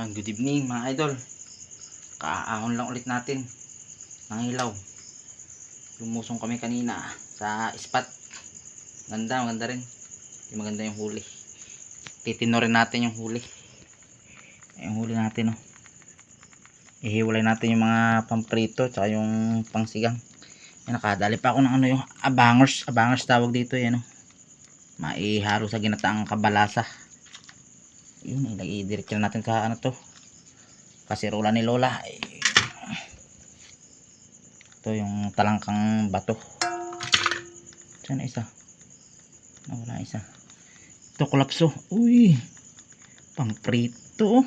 Good evening mga idol. Kaahon lang ulit natin ng ilaw. Lumusong kami kanina sa spot. Maganda rin. Maganda yung huli. Titinorin natin yung huli. Yung huli natin, oh. Ihiwalay natin yung mga pamprito tsaka yung pangsigang. Yan, nakadali pa ako ng ano, yung abangers. Abangers tawag dito, yan, oh. Maihalo sa ginataang kabalasa. Yun, ilagay-direct na natin sa ano to, kasirola ni Lola. Ito yung talangkang bato. Saan isa? Wala isa. Ito kulapso. Uy, pang prito.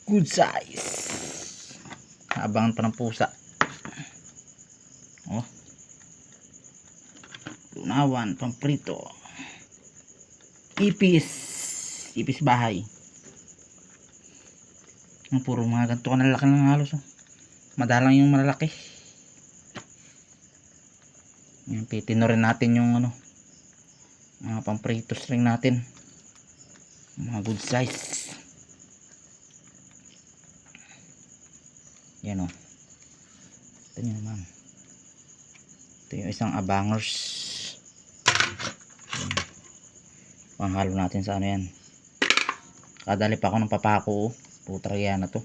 Good size. Abangan pa ng pusa. Oh, lunawan, pang prito. Ipis bahay. Ang puro mga ganito kanalaki lang halos, oh. Madalang yung malalaki. Yan, pitino rin natin yung ano, mga pamprito string natin, mga good size. Yan, oh. Ito nyo naman. Ito yung isang abangers. Panghalo natin sa ano yan. Kadali pa ako ng papako, oh. Putragya na to.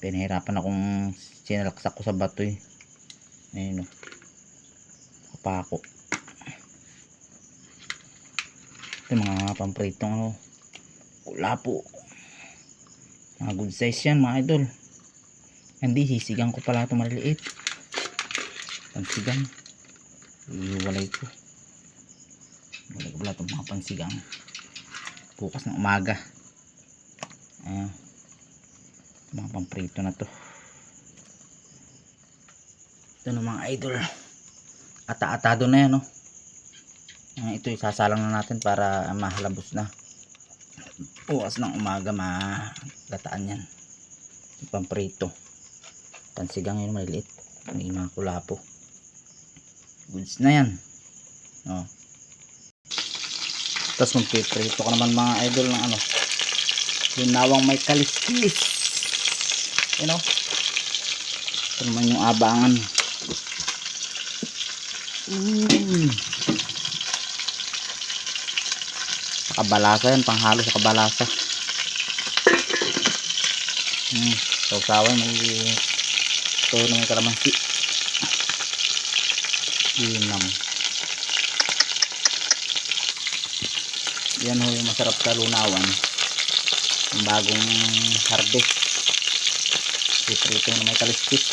Pinahirapan akong sinalaksak ko sa bato, eh. Ayun, oh. Papako. Ito mga pampritong ano, kulapo. Mga good size yan mga idol. Hindi, sisigang ko pala ito maliliit. Pansigang. Iwalay ko. Iwalay ko pala ito mga pansigang. Bukas ng umaga. Ayan. Mga pamprito na to. Ito na mga idol. Ata-atado na yan, no? Ito isasalang na natin para mahalabos na. Bukas ng umaga magataan yan. Pamprito. Pansigang yun maliliit. May mga kulapo. Goods na yan. Oh. Tapos magpiprito ko naman mga idol ng ano, yung nawang may kaliskis. You know? Ito naman yung abangan. Sa kabalasa yan, panghalo sa kabalasa. Sausawan, may ito na may kalamansi. Inam. Yan ho yung masarap sa lunawan, yung bagong harvest. Iprito na may kaliskis.